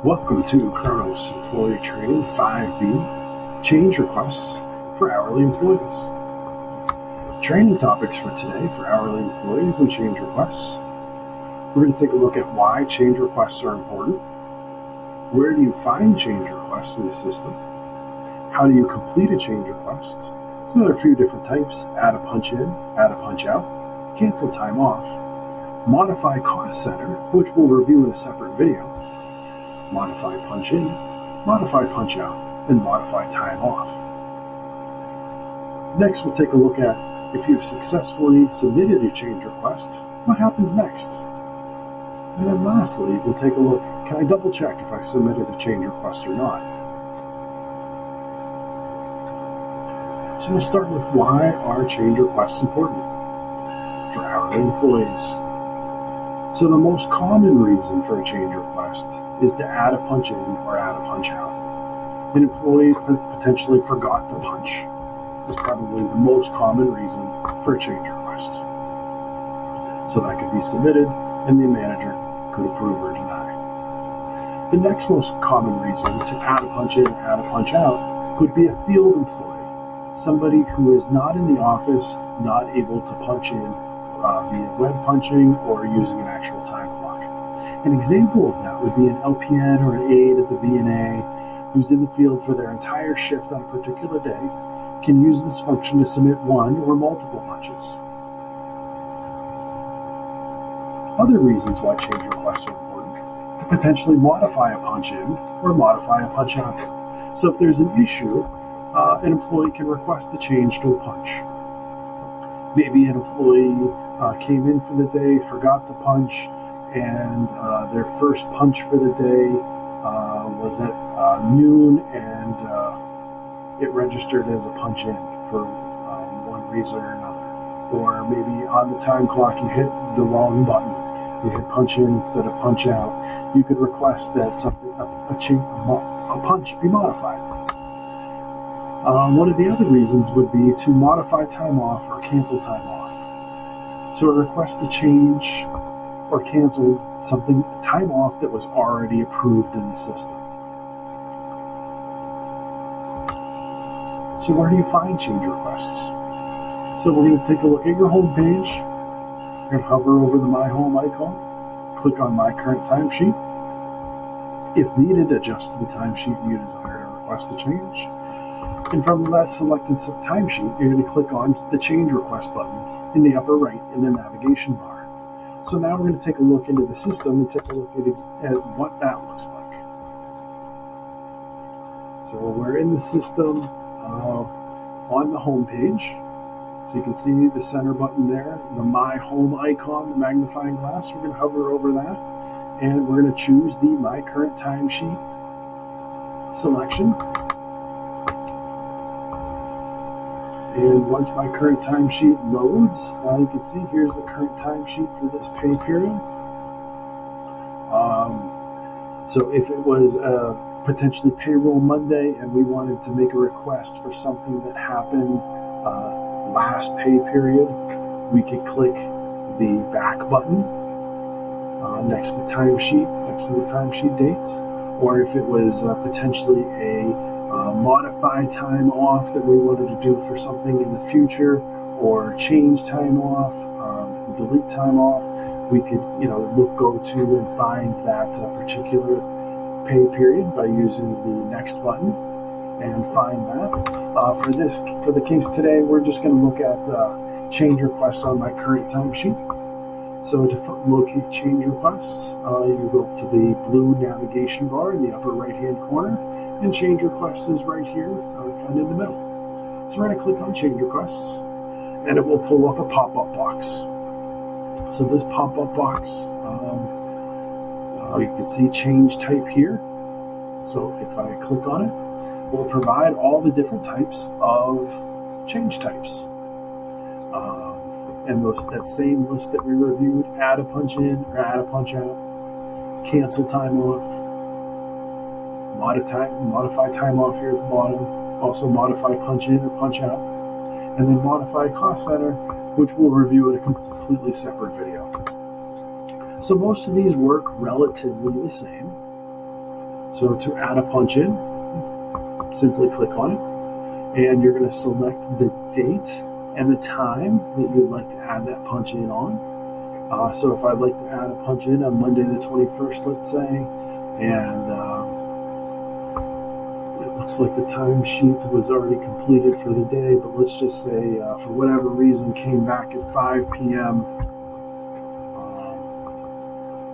Welcome to Kronos Employee Training 5B, Change Requests for Hourly Employees. Training topics for today for hourly employees and change requests. We're going to take a look at why change requests are important. Where do you find change requests in the system? How do you complete a change request? So there are a few different types: add a punch in, add a punch out, cancel time off, modify cost center, which we'll review in a separate video, modify punch in, modify punch out, and modify time off. Next, we'll take a look at if you've successfully submitted a change request, what happens next? And then lastly, we'll take a look, can I double check if I submitted a change request or not? So we'll start with why are change requests important for hourly employees. So the most common reason for a change request is to add a punch in or add a punch out. An employee potentially forgot the punch. Is probably the most common reason for a change request. So that could be submitted and the manager could approve or deny. The next most common reason to add a punch in or add a punch out would be a field employee, somebody who is not in the office, not able to punch in via web punching or using an actual time clock. An example of that would be an LPN or an aide at the VNA who's in the field for their entire shift on a particular day, can use this function to submit one or multiple punches. Other reasons why change requests are important: to potentially modify a punch in or modify a punch out. So if there's an issue, an employee can request a change to a punch. Maybe an employee came in for the day, forgot to punch, and their first punch for the day was at noon, and it registered as a punch in for one reason or another. Or maybe on the time clock you hit the wrong button. You hit punch in instead of punch out. You could request that a punch be modified. One of the other reasons would be to modify time off or cancel time off. So a request to change or canceled time off that was already approved in the system. So where do you find change requests? So we're going to take a look at your home page. You're going to hover over the My Home icon, click on My Current Timesheet. If needed, adjust to the timesheet you desire to request a change. And from that selected timesheet, you're going to click on the Change Request button in the upper right in the navigation bar. So now we're going to take a look into the system and take a look at what that looks like. So we're in the system on the home page. So you can see the center button there, the My Home icon, the magnifying glass. We're going to hover over that, and we're going to choose the My Current Timesheet selection. And once My Current Timesheet loads, you can see here's the current timesheet for this pay period. So if it was potentially payroll Monday and we wanted to make a request for something that happened last pay period, we could click the back button next to the timesheet dates. Or if it was potentially a modify time off that we wanted to do for something in the future, or change time off, delete time off, we could go to and find that particular pay period by using the next button and find that. For the case today, we're just going to look at change requests on My Current Timesheet. So to locate change requests, you go up to the blue navigation bar in the upper right-hand corner, and change requests is right here, kind of in the middle. So we're going to click on change requests, and it will pull up a pop-up box. So this pop-up box, you can see change type here. So if I click on it, we'll provide all the different types of change types. And that same list that we reviewed: add a punch in or add a punch out, cancel time off, modify time off here at the bottom, also modify punch in or punch out, and then modify cost center, which we'll review in a completely separate video. So most of these work relatively the same. So to add a punch in, simply click on it, and you're going to select the date and the time that you'd like to add that punch in on. So if I'd like to add a punch in on Monday the 21st, let's say, and it looks like the timesheet was already completed for the day, but let's just say for whatever reason came back at 5 p.m.,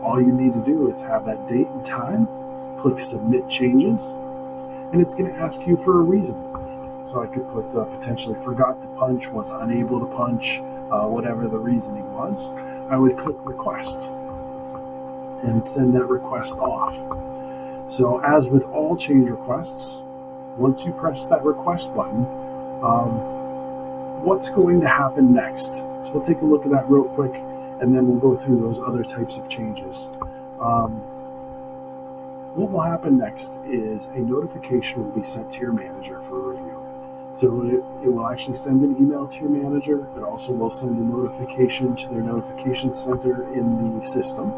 all you need to do is have that date and time, click Submit Changes, and it's going to ask you for a reason. So I could put potentially forgot to punch, was unable to punch, whatever the reasoning was. I would click Request and send that request off. So as with all change requests, once you press that request button, what's going to happen next? So we'll take a look at that real quick, and then we'll go through those other types of changes. What will happen next is a notification will be sent to your manager for review. So it will actually send an email to your manager. It also will send a notification to their notification center in the system,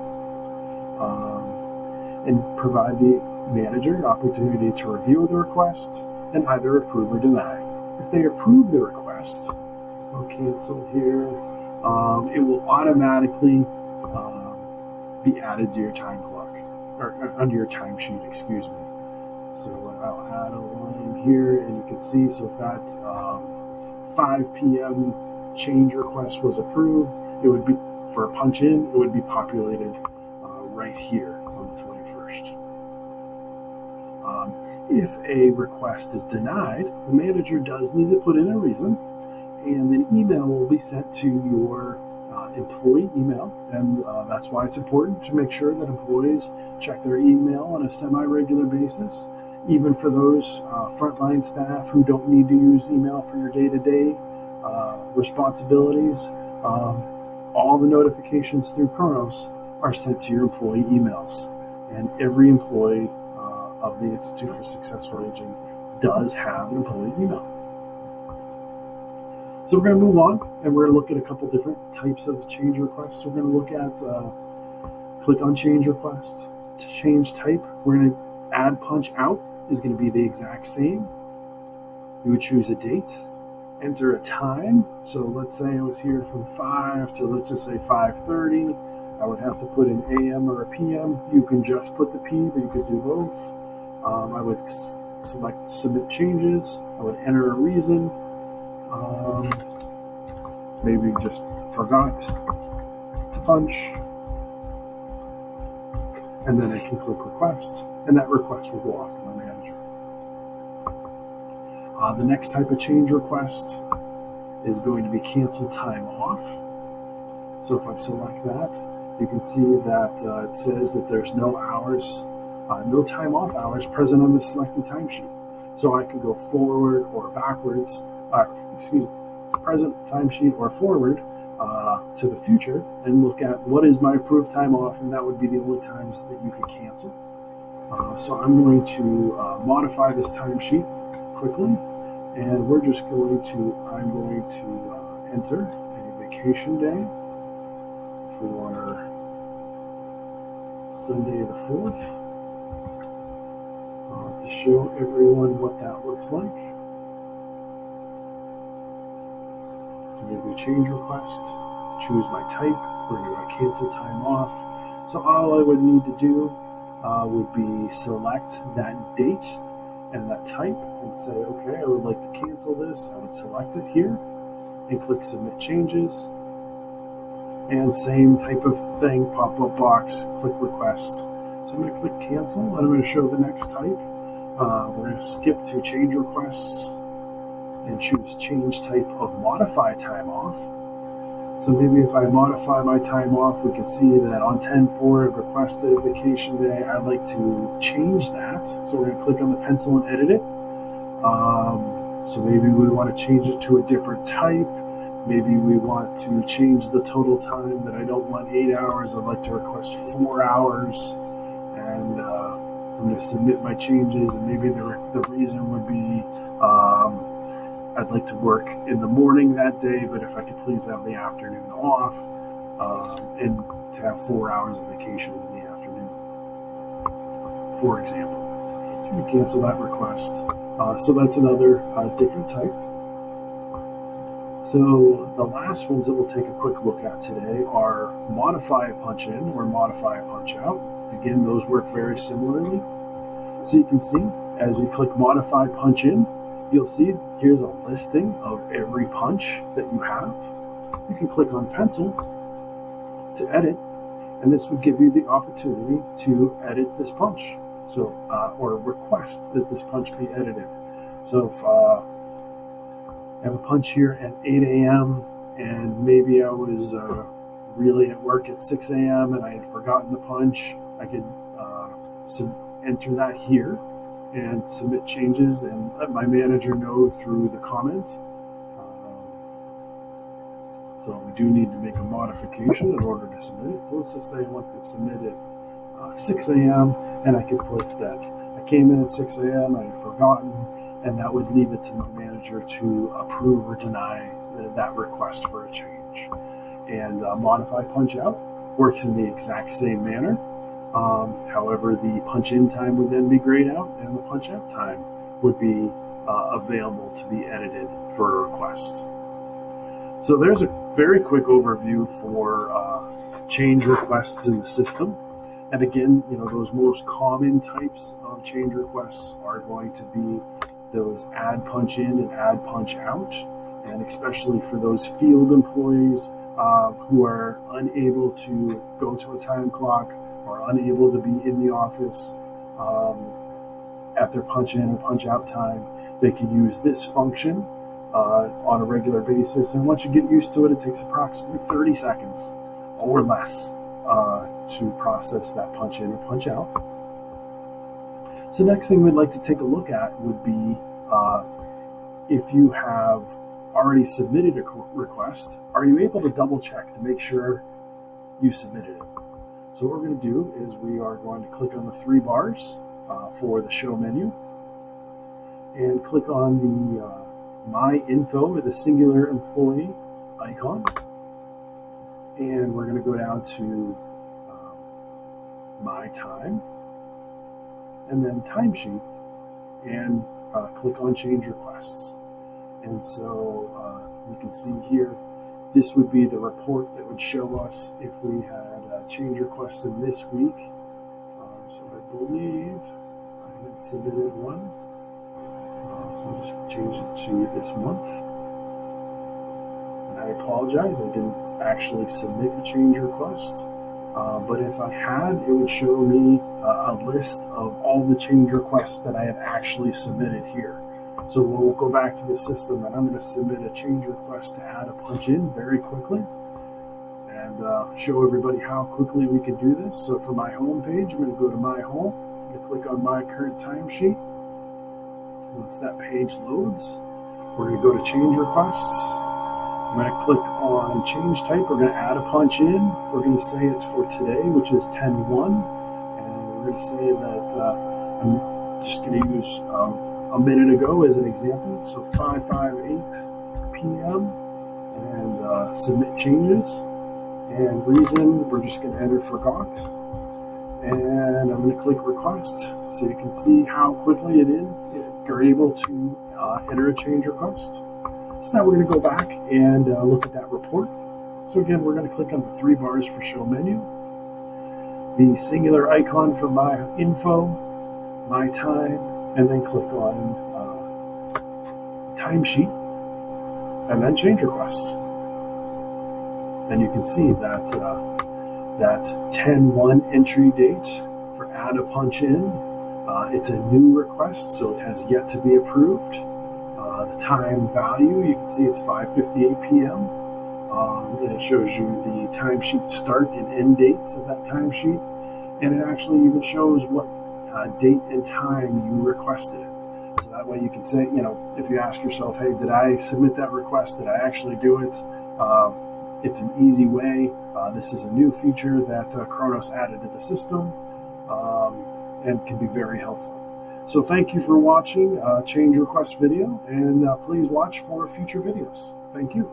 and provide the manager an opportunity to review the request and either approve or deny. If they approve the request, I'll cancel here. It will automatically be added to your time clock, or under your timesheet, excuse me. So I'll add a line here, and you can see, so if that 5 p.m. change request was approved, it would be, for a punch in, it would be populated right here on the 21st. If a request is denied, the manager does need to put in a reason, and an email will be sent to your employee email, and that's why it's important to make sure that employees check their email on a semi-regular basis, even for those frontline staff who don't need to use email for your day-to-day responsibilities. All the notifications through Kronos are sent to your employee emails, and every employee of the Institute for Successful Aging does have an employee email. So we're going to move on, and we're going to look at a couple different types of change requests. We're going to look at click on change request. To change type, we're going to add punch out is going to be the exact same. You would choose a date, enter a time. So let's say I was here from 5 to, let's just say 5:30. I would have to put an AM or a PM. You can just put the P, but you could do both. I would select submit changes. I would enter a reason. Maybe just forgot to punch. And then I can click requests, and that request will go off to my manager. The next type of change request is going to be cancel time off. So if I select that, you can see that it says that there's no hours, no time off hours present on the selected timesheet. So I could go forward or backwards, present timesheet or forward to the future and look at what is my approved time off, and that would be the only times that you could cancel. So I'm going to modify this timesheet quickly, and I'm going to enter a vacation day for Sunday the 4th to show everyone what that looks like. So I'm going to do change request, choose my type, we're going to cancel time off. So all I would need to do would be select that date and that type and say, okay, I would like to cancel this. I would select it here and click submit changes. And same type of thing, pop-up box, click requests. So I'm going to click cancel, and I'm going to show the next type. We're going to skip to change requests and choose change type of modify time off. So maybe if I modify my time off, we can see that on 10/4 I've requested a vacation day. I'd like to change that. So we're going to click on the pencil and edit it. So maybe we want to change it to a different type. Maybe we want to change the total time that I don't want 8 hours. I'd like to request 4 hours. And I'm going to submit my changes. And maybe the reason would be I'd like to work in the morning that day, but if I could please have the afternoon off, and to have 4 hours of vacation in the afternoon, for example. You cancel that request. So that's another different type. So the last ones that we'll take a quick look at today are modify a punch in or modify a punch out. Again, those work very similarly. So you can see as you click modify punch in, you'll see here's a listing of every punch that you have. You can click on pencil to edit, and this would give you the opportunity to edit this punch. So, or request that this punch be edited. So if I have a punch here at 8 a.m. and maybe I was really at work at 6 a.m. and I had forgotten the punch, I could enter that here and submit changes and let my manager know through the comment. So we do need to make a modification in order to submit it. So let's just say I want to submit it 6 a.m. and I could put that I came in at 6 a.m. I had forgotten, and that would leave it to my manager to approve or deny that request for a change. And modify punch out works in the exact same manner. However, the punch in time would then be grayed out, and the punch out time would be available to be edited for a request. So there's a very quick overview for change requests in the system. And again, those most common types of change requests are going to be those add punch in and add punch out. And especially for those field employees who are unable to go to a time clock or unable to be in the office at their punch in or punch out time, they can use this function on a regular basis. And once you get used to it, it takes approximately 30 seconds or less to process that punch in or punch out. So next thing we'd like to take a look at would be if you have already submitted a request, are you able to double check to make sure you submitted it? So what we're going to do is we are going to click on the three bars for the show menu and click on the My Info with a singular employee icon. And we're going to go down to My Time and then Timesheet and click on Change Requests. And so you can see here, this would be the report that would show us if we had change requests in this week. So I believe I had submitted one. So I'll just change it to this month. And I apologize, I didn't actually submit the change request. But if I had, it would show me a list of all the change requests that I had actually submitted here. So we'll go back to the system, and I'm going to submit a change request to add a punch in very quickly and show everybody how quickly we can do this. So for my home page, I'm going to go to My Home. I'm going to click on My Current Timesheet. Once that page loads, we're going to go to Change Requests. I'm going to click on Change Type. We're going to add a punch in. We're going to say it's for today, which is 10/1. And we're going to say that I'm just going to use a minute ago as an example. So 5:58 p.m. and submit changes. And reason, we're just going to enter forgot. And I'm going to click request so you can see how quickly you're able to enter a change request. So now we're going to go back and look at that report. So again, we're going to click on the three bars for show menu, the singular icon for My Info, My Time, and then click on Timesheet, and then Change Requests. And you can see that that 10/1 entry date for add a punch in. It's a new request, so it has yet to be approved. The time value, you can see it's 5:58 p.m. And it shows you the timesheet start and end dates of that timesheet. And it actually even shows what date and time you requested it. So that way you can say, if you ask yourself, hey, did I submit that request? Did I actually do it? It's an easy way. This is a new feature that Kronos added to the system and can be very helpful. So thank you for watching Change Request video, and please watch for future videos. Thank you.